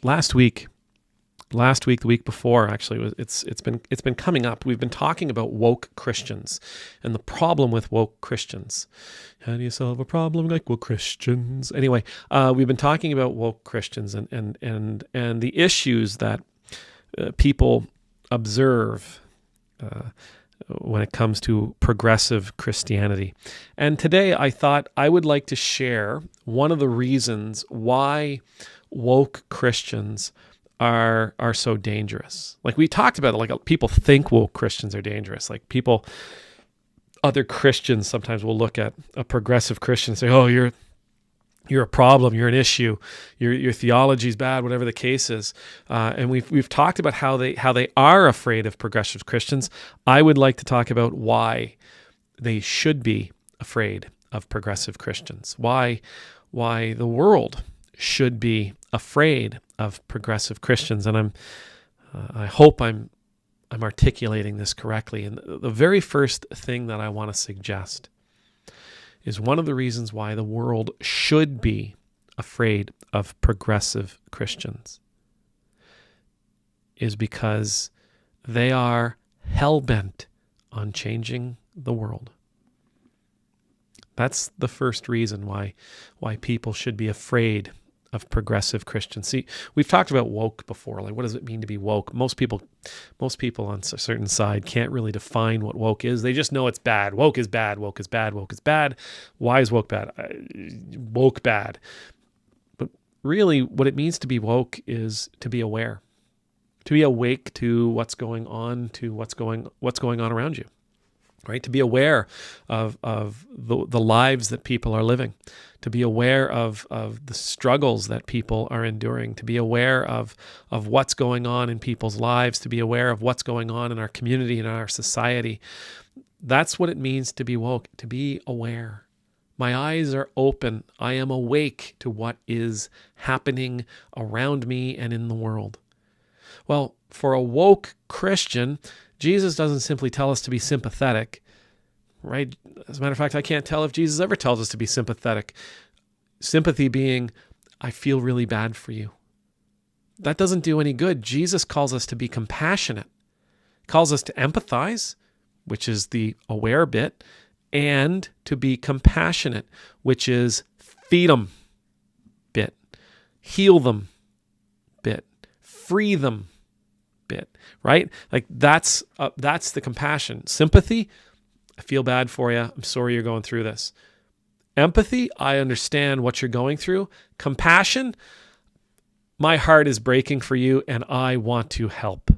last week, the week before, actually, it's been coming up. We've been talking about woke Christians and the problem with woke Christians. How do you solve a problem like woke Christians? Anyway, we've been talking about woke Christians and the issues that people observe when it comes to progressive Christianity. And today I thought I would like to share one of the reasons why woke Christians are so dangerous. Like we talked about it, like people think woke Christians are dangerous. Like other Christians sometimes will look at a progressive Christian and say, "Oh, you're a problem. You're an issue. Your theology's bad." Whatever the case is, and we've talked about how they are afraid of progressive Christians. I would like to talk about why they should be afraid of progressive Christians. Why the world should be afraid of progressive Christians, and I hope I'm articulating this correctly. And the very first thing that I want to suggest is one of the reasons why the world should be afraid of progressive Christians is because they are hell-bent on changing the world. That's the first reason why people should be afraid of progressive Christians. See, we've talked about woke before. Like, what does it mean to be woke? Most people on a certain side can't really define what woke is. They just know it's bad. Woke is bad. Woke is bad. Woke is bad. Why is woke bad? Woke bad. But really, what it means to be woke is to be aware, to be awake to what's going on, what's going on around you. Right? To be aware of the lives that people are living, to be aware of the struggles that people are enduring, to be aware of what's going on in people's lives, to be aware of what's going on in our community and our society. That's what it means to be woke, to be aware. My eyes are open. I am awake to what is happening around me and in the world. Well, for a woke Christian, Jesus doesn't simply tell us to be sympathetic, right? As a matter of fact, I can't tell if Jesus ever tells us to be sympathetic. Sympathy being, I feel really bad for you. That doesn't do any good. Jesus calls us to be compassionate, calls us to empathize, which is the aware bit, and to be compassionate, which is feed them bit, heal them bit, free them bit, right? Like that's the compassion. Sympathy, I feel bad for you. I'm sorry you're going through this. Empathy, I understand what you're going through. Compassion, my heart is breaking for you and I want to help.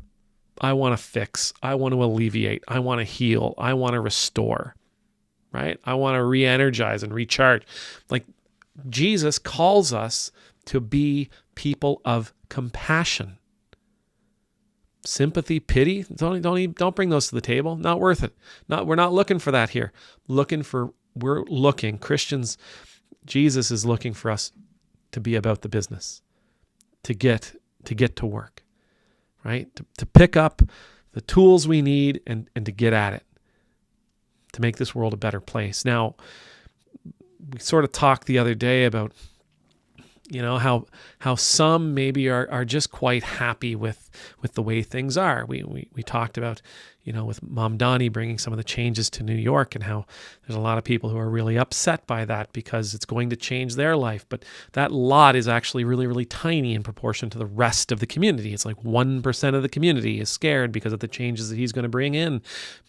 I want to fix. I want to alleviate. I want to heal. I want to restore, right? I want to re-energize and recharge. Like Jesus calls us to be people of compassion. Sympathy, pity, don't bring those to the table. Not worth it. We're not looking for that here. Christians, Jesus is looking for us to be about the business, to get to work, right? To pick up the tools we need and to get at it, to make this world a better place. Now, we sort of talked the other day about how some maybe are just quite happy with the way things are. We talked about, with Mom Donnie bringing some of the changes to New York and how there's a lot of people who are really upset by that because it's going to change their life. But that lot is actually really, really tiny in proportion to the rest of the community. It's like 1% of the community is scared because of the changes that he's going to bring in,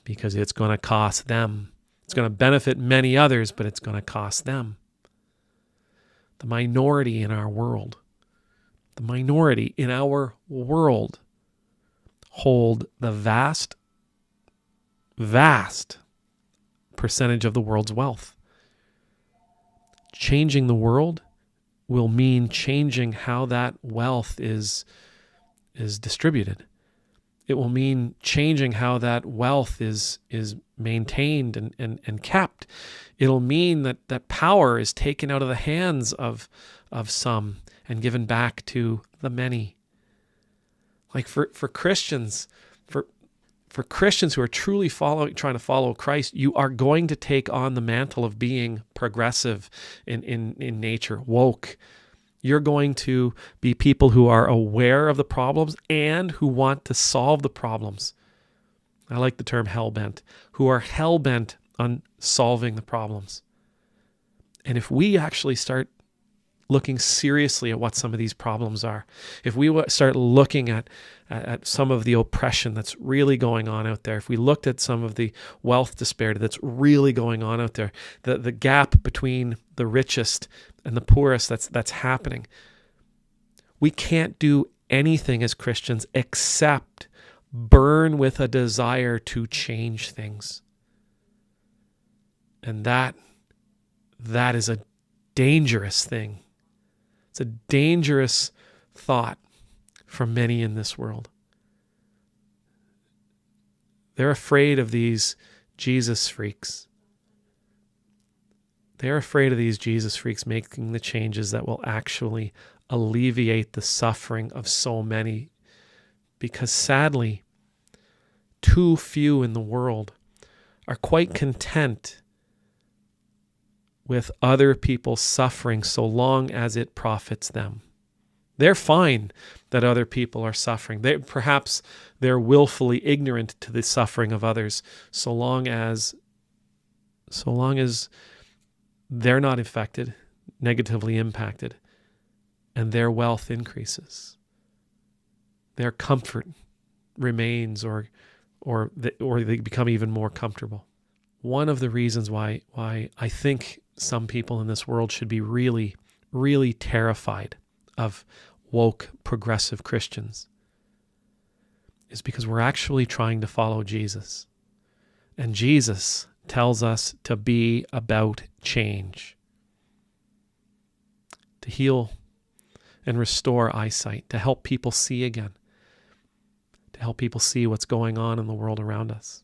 because it's going to cost them. It's going to benefit many others, but it's going to cost them. The minority in our world hold the vast percentage of the world's wealth. Changing the world will mean changing how that wealth is distributed. It will mean changing how that wealth is maintained and kept. It'll mean that power is taken out of the hands of some and given back to the many. Like for Christians, for Christians who are truly trying to follow Christ, you are going to take on the mantle of being progressive in nature, woke, You're going to be people who are aware of the problems and who want to solve the problems. I like the term hell-bent, who are hell-bent on solving the problems. And if we actually start looking seriously at what some of these problems are, if we start looking at some of the oppression that's really going on out there, if we looked at some of the wealth disparity that's really going on out there, the gap between the richest and the poorest that's happening, we can't do anything as Christians except burn with a desire to change things. And that is a dangerous thing. It's a dangerous thought for many in this world. They're afraid of these Jesus freaks. They're afraid of these Jesus freaks making the changes that will actually alleviate the suffering of so many. Because sadly, too few in the world are quite content with other people suffering so long as it profits them. They're fine that other people are suffering. Perhaps they're willfully ignorant to the suffering of others so long as they're not affected, negatively impacted, and their wealth increases. Their comfort remains or they become even more comfortable. One of the reasons why I think some people in this world should be really, really terrified of woke, progressive Christians is because we're actually trying to follow Jesus. And Jesus tells us to be about change, to heal and restore eyesight, to help people see again, to help people see what's going on in the world around us,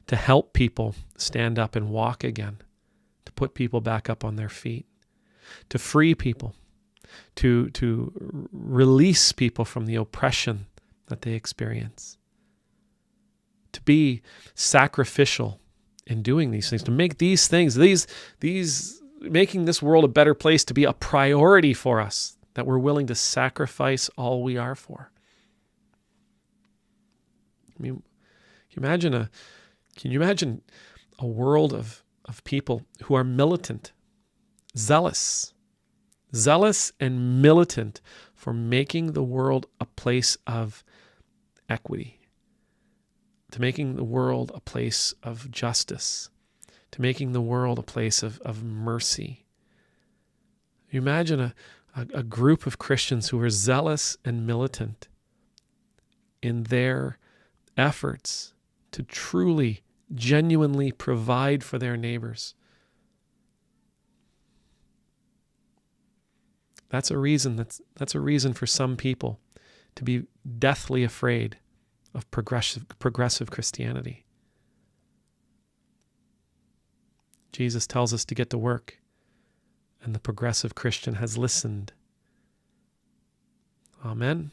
to help people stand up and walk again, to put people back up on their feet, to free people, to release people from the oppression that they experience, to be sacrificial in doing these things, to make these things, making this world a better place to be a priority for us, that we're willing to sacrifice all we are for. I mean, can you imagine a world of people who are militant, zealous and militant for making the world a place of equity, to making the world a place of justice, to making the world a place of mercy? You imagine a group of Christians who are zealous and militant in their efforts to truly, genuinely provide for their neighbors. That's a reason for some people to be deathly afraid of progressive Christianity. Jesus tells us to get to work, and the progressive Christian has listened. Amen.